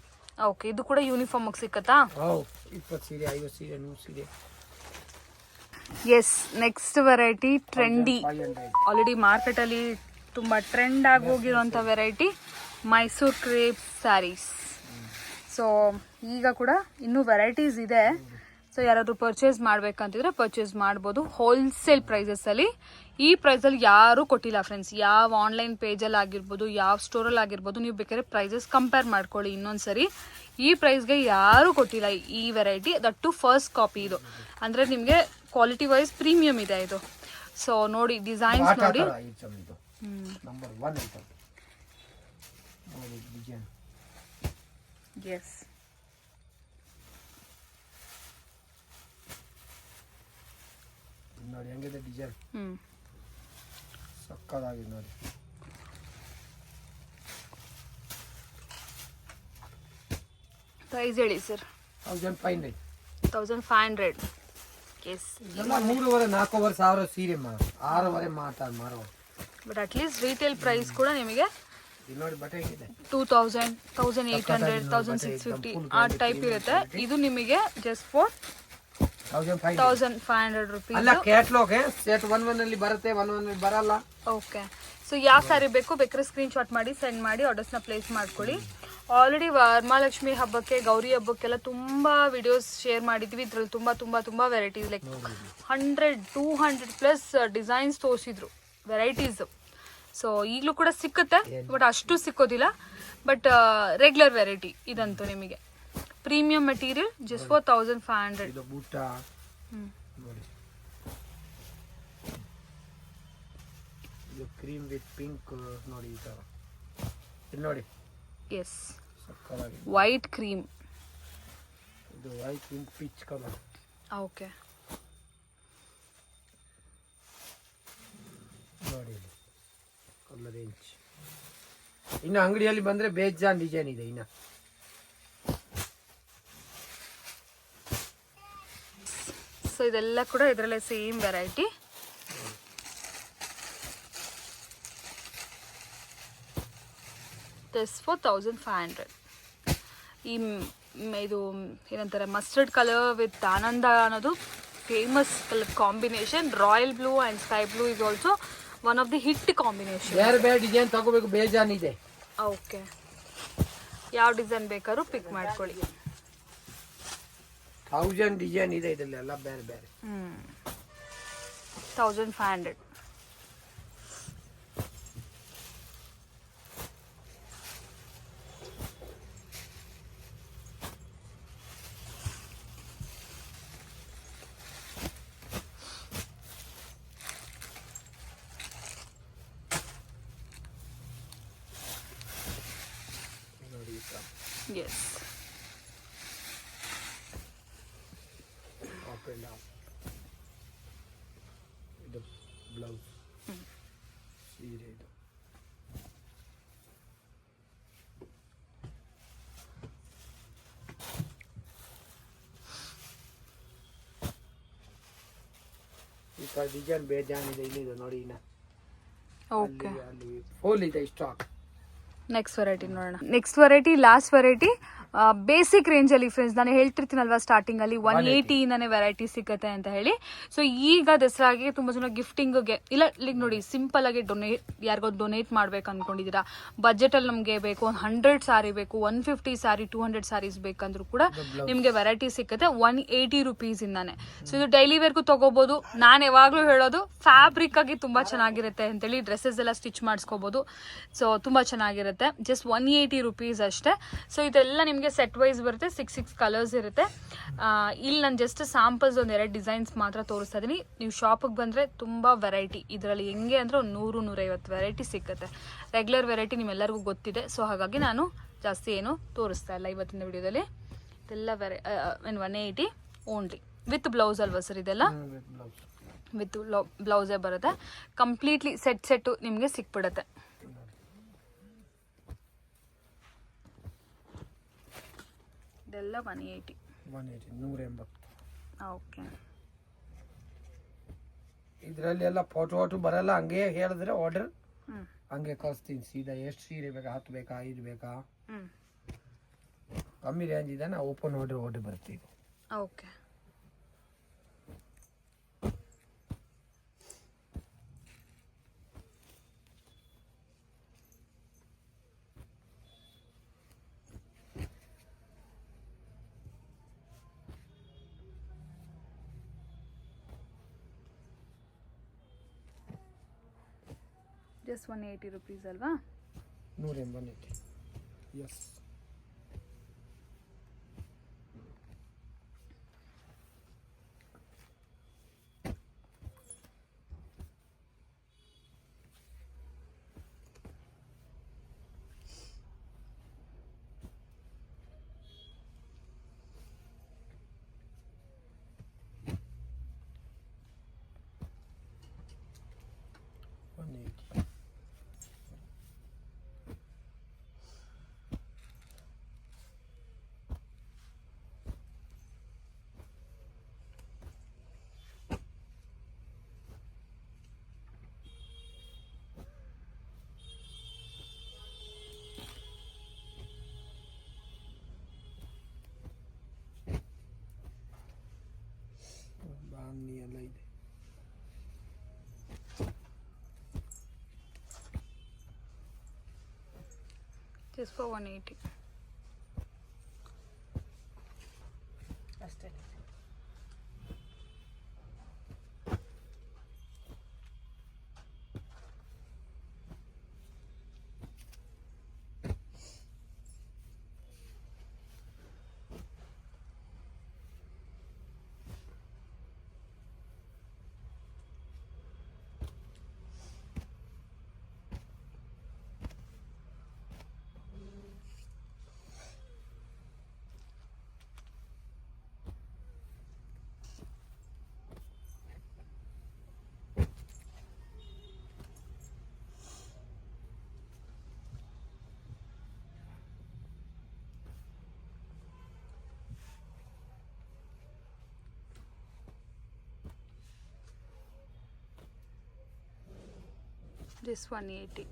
A: ಓಕೆ. ಇದು ಕೂಡ ಯೂನಿಫಾರ್ಮ್ ಆಗಿ ಸಿಕ್ಕತ್ತಾ?
B: 20 ಸೀರೆ, 50 ಸೀರೆ, 100 ಸೀರೆ.
A: Yes. Next variety trendy, already market ಅಲ್ಲಿ ತುಂಬಾ ಟ್ರೆಂಡ್ ಆಗಿ ಹೋಗಿರುವಂತ variety, Mysore crepe saris. So ಈಗ ಕೂಡ ಇನ್ನೂ ವೆರೈಟೀಸ್ ಇದೆ. ಸೊ ಯಾರಾದ್ರೂ ಪರ್ಚೇಸ್ ಮಾಡ್ಬೇಕಂತಿದ್ರೆ ಪರ್ಚೇಸ್ ಮಾಡ್ಬೋದು ಹೋಲ್ಸೇಲ್ ಪ್ರೈಸಸ್ ಅಲ್ಲಿ. ಈ ಪ್ರೈಸ್ ಅಲ್ಲಿ ಯಾರು ಕೊಟ್ಟಿಲ್ಲ ಫ್ರೆಂಡ್ಸ್. ಯಾವ ಆನ್ಲೈನ್ ಪೇಜಲ್ಲಿ ಆಗಿರ್ಬೋದು, ಯಾವ ಸ್ಟೋರಲ್ಲಿ ಆಗಿರ್ಬೋದು, ನೀವು ಬೇಕಾದ್ರೆ ಪ್ರೈಸಸ್ ಕಂಪೇರ್ ಮಾಡ್ಕೊಳ್ಳಿ ಇನ್ನೊಂದ್ಸರಿ. ಈ ಪ್ರೈಸ್ಗೆ ಯಾರು ಕೊಟ್ಟಿಲ್ಲ ಈ variety. That too first copy ಇದು. ಅಂದ್ರೆ ನಿಮಗೆ ಕ್ವಾಲಿಟಿ ವೈಸ್ ಪ್ರೀಮಿಯಂ ಇದೆ ಇದು. ಸೊ ನೋಡಿ ಡಿಸೈನ್ಸ್ ನೋಡಿ. ಎಸ್.
B: ನೋಡಿ ಹೆಂಗಿದೆ ಡಿಸೈನ್. ಸಕ್ಕತ್ತಾಗಿದೆ ನೋಡಿ.
A: ಪ್ರೈಸ್ ಹೇಳಿ ಸರ್.
B: 1500.
A: 1500. ಎಸ್.
B: ಎಲ್ಲ 3,500-4,000 ಸೀರೆ 6,500 ಮಾರೋ.
A: ಬಟ್ ಅಟ್ಲೀಸ್ಟ್ ರೀಟೇಲ್ ಪ್ರೈಸ್ ಕೂಡ ನಿಮಗೆ
B: ನೋಡಿ ಬಟ್ಟೆ ಹೇಗಿದೆ
A: 2000, 1800, 1650 ಆ ಟೈಪ್ ಇರುತ್ತೆ. ಇದು ನಿಮಗೆ ಜಸ್ಟ್ ಫಾರ್ 1500 rupees.
B: ಅಲ್ಲ, ಕ್ಯಾಟ್ಲಾಗ್ ಸೆಟ್ 1 ಅಲ್ಲಿ ಬರುತ್ತೆ, 1 ಅಲ್ಲಿ ಬರಲ್ಲ.
A: ಓಕೆ. ಸೊ ಯಾವ ಸ್ಯಾರಿ ಬೇಕು ಬೇಕಾದ್ರೆ ಸ್ಕ್ರೀನ್ ಶಾಟ್ ಮಾಡಿ ಸೆಂಡ್ ಮಾಡಿ ಆರ್ಡರ್ಸ್ನ ಪ್ಲೇಸ್ ಮಾಡ್ಕೊಳ್ಳಿ. ಆಲ್ರೆಡಿ ವರಮಹಾಲಕ್ಷ್ಮಿ ಹಬ್ಬಕ್ಕೆ, ಗೌರಿ ಹಬ್ಬಕ್ಕೆಲ್ಲ ತುಂಬಾ ವಿಡಿಯೋಸ್ ಶೇರ್ ಮಾಡಿದ್ವಿ. ಇದ್ರಲ್ಲಿ ತುಂಬಾ ವೆರೈಟೀಸ್, ಲೈಕ್ 100-200+ ಡಿಸೈನ್ಸ್ ತೋರಿಸಿದ್ರು, ವೆರೈಟೀಸ್. ಸೊ ಈಗಲೂ ಕೂಡ ಸಿಕ್ಕುತ್ತೆ, ಬಟ್ ಅಷ್ಟು ಸಿಕ್ಕೋದಿಲ್ಲ. ಬಟ್ ರೆಗ್ಯುಲರ್ ವೆರೈಟಿ ಇದಂತೂ ನಿಮಗೆ ಪ್ರೀಮಿಯಂ ಮೆಟೀರಿಯಲ್ ಜಸ್ಟ್ ಫಾರ್ 1500.
B: ಇದು ಬೂಟ ನೋಡಿ. ಇದು ಕ್ರೀಮ್ ವಿತ್ ಪಿಂಕ್ ನೋಡಿ, ಈ ತರ ಇದು ನೋಡಿ.
A: ಎಸ್. ವೈಟ್ ಕ್ರೀಮ್,
B: ಇದು white cream pitch colour.
A: Okay.
B: ನೋಡಿ ಕಲರ್ ರೇಂಜ್. ಇನ್ನು ಅಂಗಡಿಯಲ್ಲಿ ಬಂದ್ರೆ ಬೇಜಾನ್ ಡಿಸೈನ್ ಇದೆ. ಇನ್ನ
A: ಸೊ ಇದೆಲ್ಲ ಕೂಡ ಇದರಲ್ಲೇ ಸೇಮ್ ವೆರೈಟಿ. This for 1500. ಇದು ಏನಂತಾರೆ, ಮಸ್ಟರ್ಡ್ ಕಲರ್ ವಿತ್ ಆನಂದ ಅನ್ನೋದು famous colour combination. Royal blue and sky blue is also one of the hit combination.
B: ಬೇರೆ ಬೇರೆ ಡಿಸೈನ್ ತಗೋಬೇಕು, ಬೇಜಾನ್ ಇದೆ.
A: ಓಕೆ. ಯಾವ ಡಿಸೈನ್ ಬೇಕಾದ್ರೂ ಪಿಕ್ ಮಾಡ್ಕೊಳ್ಳಿ.
B: 1000 ಡಿಸೈನ್ ಇದೆ ಇದೆಲ್ಲ ಬೇರೆ ಬೇರೆ.
A: 1500. Yes.
B: Up and down. The blouse. ಸೀರೆ ಇದು ಡಿಸೈನ್ ಬೇಜಾನಿದೆ ಇಲ್ಲಿದೆ ನೋಡಿ ಇನ್ನ
A: ಓಕೆ
B: ಅಲ್ಲಿ ಫುಲ್ ಇದೆ ಸ್ಟಾಕ್.
A: ನೆಕ್ಸ್ಟ್ ವೆರೈಟಿ ನೋಡೋಣ. Next variety last variety basic ರೇಂಜಲ್ಲಿ ಫ್ರೆಂಡ್ಸ್ ನಾನು ಹೇಳ್ತಿರ್ತೀನಲ್ವಾ ಸ್ಟಾರ್ಟಿಂಗಲ್ಲಿ 180 ವೆರೈಟಿ ಸಿಗುತ್ತೆ ಅಂತ ಹೇಳಿ. ಸೊ ಈಗ ದಸರಾಗೆ ತುಂಬ ಜನ ಗಿಫ್ಟಿಂಗ್ಗೆ ಇಲ್ಲ ಇಲ್ಲಿಗೆ ನೋಡಿ ಸಿಂಪಲ್ ಆಗಿ ಯಾರಿಗೋ ಡೊನೇಟ್ ಮಾಡ್ಬೇಕು ಅನ್ಕೊಂಡಿದ್ದೀರಾ, ಬಜೆಟಲ್ಲಿ ನಮಗೆ ಬೇಕು 100 ಸ್ಯಾರಿ ಬೇಕು, 150 ಸ್ಯಾರಿ 200 ಸ್ಯಾರೀಸ್ ಬೇಕಂದ್ರೂ ಕೂಡ ನಿಮಗೆ ವೆರೈಟಿ ಸಿಗುತ್ತೆ 180 ರುಪೀಸಿಂದಾನೆ. ಸೊ ಇದು ಡೈಲಿ ವೇರ್ಗೂ ತಗೋಬಹುದು. ನಾನು ಯಾವಾಗಲೂ ಹೇಳೋದು ಫ್ಯಾಬ್ರಿಕ್ ಆಗಿ ತುಂಬ ಚೆನ್ನಾಗಿರುತ್ತೆ ಅಂತೇಳಿ, ಡ್ರೆಸ್ಸಸ್ ಎಲ್ಲ ಸ್ಟಿಚ್ ಮಾಡಿಸ್ಕೋಬಹುದು. ಸೊ ತುಂಬ ಚೆನ್ನಾಗಿರುತ್ತೆ, ಜಸ್ಟ್ 180 ರುಪೀಸ್ ಅಷ್ಟೇ. ಸೊ ಇದೆಲ್ಲ ನಿಮಗೆ ಸೆಟ್ ವೈಸ್ ಬರುತ್ತೆ, 6 ಕಲರ್ಸ್ ಇರುತ್ತೆ. ಇಲ್ಲಿ ನಾನು ಜಸ್ಟ್ ಸ್ಯಾಂಪಲ್ಸ್ ಒಂದು 2 ಡಿಸೈನ್ಸ್ ಮಾತ್ರ ತೋರಿಸ್ತಾ ಇದ್ದೀನಿ. ನೀವು ಶಾಪಿಗೆ ಬಂದರೆ ತುಂಬ ವೆರೈಟಿ ಇದರಲ್ಲಿ ಹೆಂಗೆ ಅಂದರೆ 100-150 ವೆರೈಟಿ ಸಿಗುತ್ತೆ. ರೆಗ್ಯುಲರ್ ವೆರೈಟಿ ನಿಮ್ಮೆಲ್ಲರಿಗೂ ಗೊತ್ತಿದೆ. ಸೊ ಹಾಗಾಗಿ ನಾನು ಜಾಸ್ತಿ ಏನು ತೋರಿಸ್ತಾ ಇಲ್ಲ ಇವತ್ತಿನ ವಿಡಿಯೋದಲ್ಲಿ. ಇದೆಲ್ಲ 180 ಓನ್ಲಿ ವಿತ್ ಬ್ಲೌಸ್ ಅಲ್ವಾ ಸರ್? ಇದೆಲ್ಲ ವಿತ್ ಬ್ಲೌಸೇ ಬರುತ್ತೆ. ಕಂಪ್ಲೀಟ್ಲಿ ಸೆಟ್ಟು ನಿಮಗೆ ಸಿಕ್ಬಿಡುತ್ತೆ. ಇದೆಲ್ಲ 180. ಓಕೆ.
B: ಇದರಲ್ಲಿ ಎಲ್ಲ ಫೋಟೋ ಬರಲ್ಲ, ಹಂಗೆ ಹೇಳಿದ್ರೆ ಆರ್ಡರ್ ಹಂಗೆ ಕಳಿಸ್ತೀನಿ ಸೀದಾ. ಎಷ್ಟು ಸೀರೆ ಬೇಕಾ, 10 ಬೇಕಾ, 5 ಬೇಕಾ, ಕಮ್ಮಿ ರೇಂಜ್ ಇದೆ ನಾ ಓಪನ್ ಆರ್ಡರ್ ಬರ್ತೀವಿ.
A: ಓಕೆ. ಜಸ್ಟ್ 180 ರುಪೀಸ್ ಅಲ್ವಾ?
B: 180. ಎಸ್. ಬಾಂಗ್ನಿ ಎಲ್ಲ ಇದೆ.
A: ಜಸ್ಟ್ ಫಾರ್ 180
C: ಅಷ್ಟೇ.
A: This 180.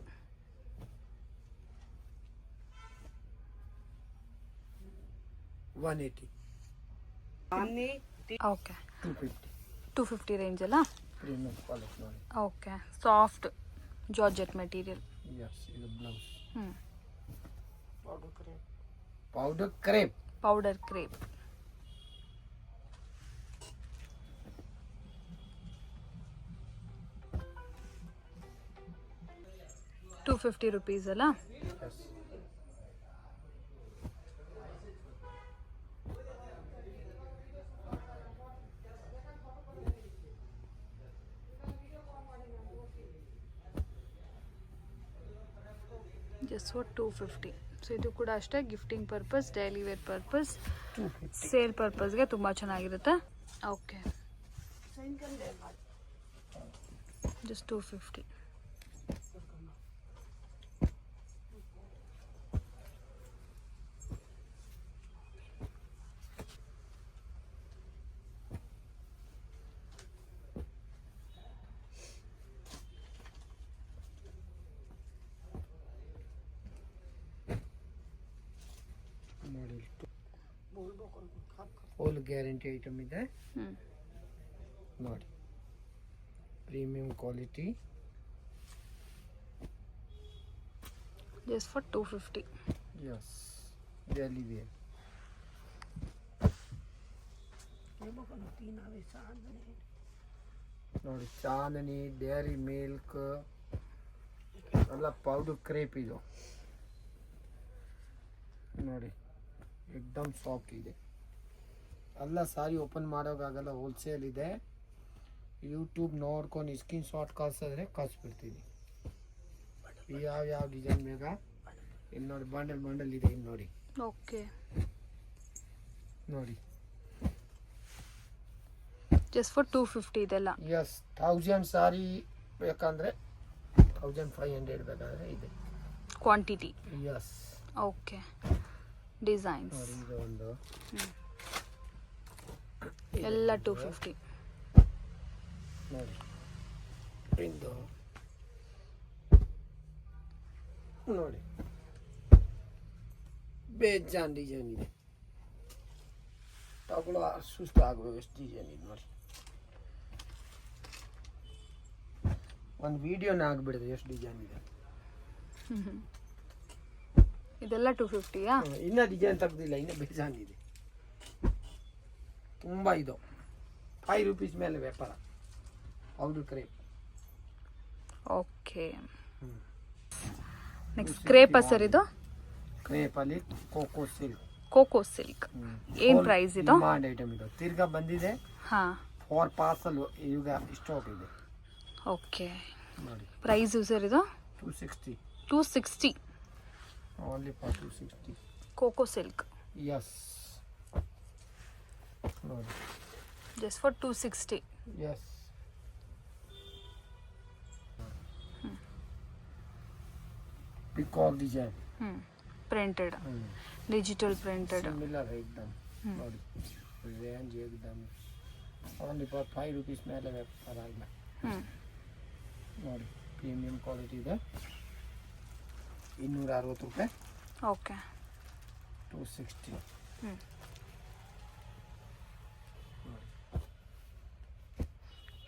A: Okay. 250 range ಅಲ್ಲ?
B: ಪ್ರೀಮಿಯಂ ಕ್ವಾಲಿಟಿ ನೋಡಿ.
A: Okay. Soft georgette material.
B: Yes, ಇದು blouse.
C: Powder crepe.
B: Powder crepe.
A: Powder crepe. ₹250 ಅಲ್ಲ?
B: Yes.
A: Just for 250. ಸೊ ಇದು ಕೂಡ ಅಷ್ಟೇ gifting purpose, daily wear purpose, sale ಪರ್ಪಸ್ಗೆ ತುಂಬ ಚೆನ್ನಾಗಿರುತ್ತೆ. Okay. Just 250.
B: Full guarantee item ಇದೆ
A: ಹ್ಞೂ
B: ನೋಡಿ, premium quality.
A: Just for 250.
B: Yes, daily wear. ನೋಡಿ ಚಾಂದನಿ, ಡೈರಿ ಮಿಲ್ಕ್ ಎಲ್ಲ ಪೌಡರ್ ಕ್ರೇಪ್ ಇದು ನೋಡಿ, ಎಕ್ದಮ್ ಸಾಫ್ಟ್ ಇದೆ. ಎಲ್ಲ ಸಾರಿ ಓಪನ್ ಮಾಡೋಕ್ಕಾಗಲ್ಲ, ಹೋಲ್ಸೇಲ್ ಇದೆ. ಯೂಟ್ಯೂಬ್ ನೋಡ್ಕೊಂಡು ಸ್ಕ್ರೀನ್ ಶಾಟ್ ಕಳ್ಸಿದ್ರೆ ಕಳ್ಸ್ಬಿಡ್ತೀನಿ. ಯಾವ ಡಿಸೈನ್ ಬೇಗ ಇಲ್ಲಿ ನೋಡಿ, ಬಂಡಲ್ ಇದೆ ಇಲ್ಲಿ ನೋಡಿ.
A: ಓಕೆ,
B: ನೋಡಿ
A: ಜಸ್ಟ್ ಫಾರ್ 250 ಇದೆಲ್ಲ.
B: ಎಸ್, 1000 ಸಾರಿ ಬೇಕಂದ್ರೆ 1500 ಬೇಕಾದ್ರೆ ಇದೆ
A: ಕ್ವಾಂಟಿಟಿ.
B: ಎಸ್.
A: ಓಕೆ, ಡಿಸೈನ್ಸ್
B: ನೋಡಿ ಇದು ಒಂದು
A: ಎಲ್ಲ 250.
B: ನೋಡಿ ಇದು ನೋಡಿ, ಬೇಜಾನ್ ಡಿಸೈನ್ ಇದೆ, ತಗೊಳ್ಳೋ ಸುಸ್ತು ಆಗಬೇಕು ಎಷ್ಟು ಡಿಸೈನ್ ಇದೆ ನೋಡಿ. ಒಂದು ವಿಡಿಯೋನ ಆಗ್ಬಿಡಿದೆ ಎಷ್ಟು ಡಿಸೈನ್ ಇದೆ.
A: ಇದೆಲ್ಲ 250ಯಾ?
B: ಇನ್ನೂ ಡಿಸೈನ್ ತೆಗ್ದಿಲ್ಲ, ಇನ್ನೂ ಬೇಜಾನ್ ಇದೆ ತುಂಬ. ಇದು 5 ರೂಪೀಸ್ ಮೇಲೆ ವ್ಯಾಪಾರ, powder crepe.
A: Okay, next crepe sir. ಇದು
B: ಕ್ರೇಪಲ್ಲಿ
A: ಕೋಕೋ ಸಿಲ್ಕ್. ಏನು ಪ್ರೈಸ್ ಇದು?
B: ಡಿಮಾಂಡ್ ಐಟಮ್ ಇದು, ತಿರ್ಗಾ ಬಂದಿದೆ.
A: ಹಾಂ,
B: 4 ಪಾರ್ಸಲ್ ಈಗ ಸ್ಟಾಕ್ ಇದೆ
A: ಓಕೆ.
B: ನೋಡಿ.
A: ಪ್ರೈಸು ಸರ್ ಇದು
B: 260.
A: 260
B: only for 260.
A: Coco silk.
B: Yes, ನೋಡಿ
A: just for 260.
B: Yes. Peacock design,
A: printed, digital printed.
B: Similar एकदम ನೋಡಿ, ರೇಂಜ್ एकदम ಓನ್ಲಿ ಫಾರ್ 5 ರೂಪೀಸ್ ಮೇಲೆ ವ್ಯಾಪಾರ ಇಲ್ಲ ನೋಡಿ. ಪ್ರೀಮಿಯಂ ಕ್ವಾಲಿಟಿ ಇದೆ, 260 ರೂಪಾಯಿ.
A: ಓಕೆ,
B: 260.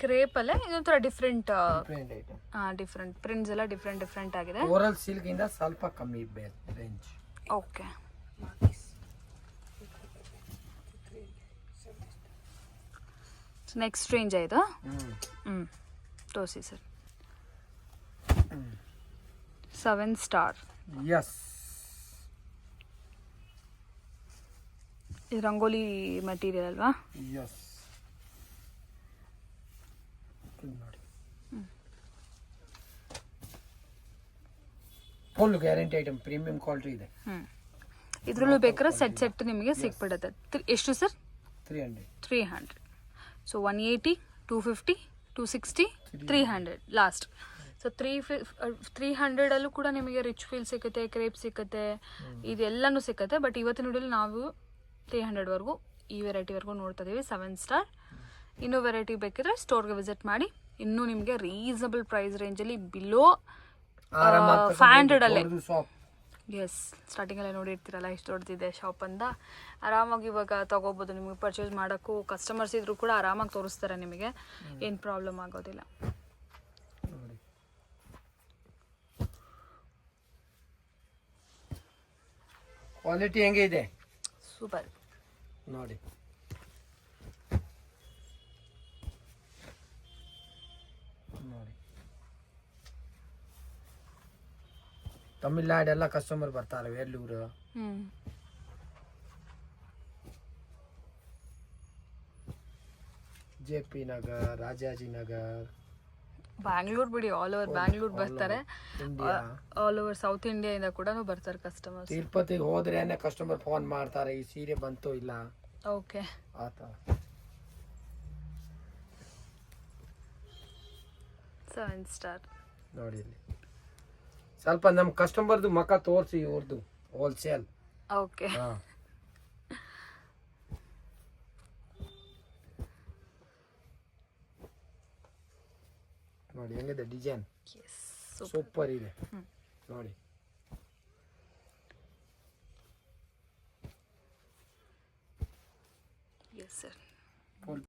A: ಕ್ರೇಪಲ್ಲೇ ಇದೊಂಥರ different
B: brand item.
A: Different prints ಎಲ್ಲ ಡಿಫ್ರೆಂಟ್ ಆಗಿದೆ.
B: ಓರಲ್ ಸಿಲ್ಕ್ ಇಂದ ಸ್ವಲ್ಪ ಕಮ್ಮಿ ರೇಂಜ್.
A: ಓಕೆ, ನೆಕ್ಸ್ಟ್ ರೇಂಜ್ ಆಯ್ತು. ತೋರಿಸಿ ಸರ್. 7 ಸ್ಟಾರ್.
B: ಎಸ್,
A: ಇದು ರಂಗೋಲಿ ಮೆಟೀರಿಯಲ್ ಅಲ್ವಾ?
B: ಎಸ್. ನೋಡಿ full guarantee item, premium quality ಇದೆ.
A: ಇದರಲ್ಲೂ ಬೇಕಾದ್ರೆ ಸೆಟ್ ನಿಮಗೆ ಸಿಕ್ಬಿಡುತ್ತೆ. ಎಷ್ಟು ಸರ್?
B: 300.
A: 300. So 180, 250, 260, 300 last. ಸೊ 300 ಕೂಡ ನಿಮಗೆ ರಿಚ್ ಫೀಲ್ ಸಿಗುತ್ತೆ, ಕ್ರೇಪ್ ಸಿಗುತ್ತೆ, ಇದೆಲ್ಲನೂ ಸಿಗುತ್ತೆ. ಬಟ್ ಇವತ್ತಿನ ವಿಡಿಯೋಲಿ ನಾವು 300ವರೆಗೂ ಈ ವೆರೈಟಿವರೆಗೂ ನೋಡ್ತಾ ಇದ್ದೀವಿ. 7 ಸ್ಟಾರ್. ಇನ್ನೂ ವೆರೈಟಿ ಬೇಕಿದ್ರೆ ಸ್ಟೋರ್ಗೆ ವಿಸಿಟ್ ಮಾಡಿ. ಇನ್ನೂ ನಿಮಗೆ ರೀಸನಬಲ್ ಪ್ರೈಸ್ ರೇಂಜಲ್ಲಿ ಬಿಲೋ 500 ಅಲ್ಲೇ. ಎಸ್, ಸ್ಟಾರ್ಟಿಂಗಲ್ಲೇ ನೋಡಿರ್ತೀರಲ್ಲ ಎಷ್ಟು ದೊಡ್ಡದಿದೆ ಶಾಪ್ ಅಂತ. ಆರಾಮಾಗಿ ಇವಾಗ ತೊಗೋಬೋದು. ನಿಮಗೆ ಪರ್ಚೇಸ್ ಮಾಡೋಕ್ಕೂ ಕಸ್ಟಮರ್ಸ್ ಇದ್ರೂ ಕೂಡ ಆರಾಮಾಗಿ ತೋರಿಸ್ತಾರೆ, ನಿಮಗೆ ಏನು ಪ್ರಾಬ್ಲಮ್ ಆಗೋದಿಲ್ಲ.
B: ಕ್ವಾಲಿಟಿ ಹೆಂಗೆ ಇದೆ?
A: ಸೂಪರ್
B: ನೋಡಿ. ನೋಡಿ, ತಮಿಳ್ನಾಡೆಲ್ಲ ಕಸ್ಟಮರ್ ಬರ್ತಾರೆ, ವೇಲೂರು, JP ನಗರ್, ರಾಜಾಜಿನಗರ್,
A: ಬ್ಯಾಂಗ್ಳೂರ್ ಬಿಡಿ, ಆಲ್ ಓವರ್ ಬ್ಯಾಂಗ್ಳೂರ್ ಬರ್ತಾರೆ.
B: ಇಂಡಿಯಾ,
A: ಆಲ್ ಓವರ್ ಸೌತ್ ಇಂಡಿಯಾದಿಂದ ಕೂಡ ಬರ್ತಾರೆ ಕಸ್ಟಮರ್ಸ್.
B: ತಿರುಪತಿಗೆ ಹೋದ್ರೇನೆ ಕಸ್ಟಮರ್ ಫೋನ್ ಮಾಡ್ತಾರೆ, ಈ ಸೀರೆ ಬಂತು ಇಲ್ಲ
A: ಓಕೆ
B: ಆತ.
A: 7 ಸ್ಟಾರ್.
B: ನೋಡಿ ಇಲ್ಲಿ ಸ್ವಲ್ಪ ನಮ್ಮ ಕಸ್ಟಮರ್ದು ಮಕ್ಕ ತೋರಿಸಿ, ಇವ್ರದ್ದು ಹೋಲ್ಸೇಲ್.
A: ಓಕೆ,
B: ನೋಡಿ ಹೆಂಗಿದೆ ಡಿಸೈನ್, ಸೂಪರ್ ಇದೆ ನೋಡಿ.
A: ಸರ್.
B: ಫುಲ್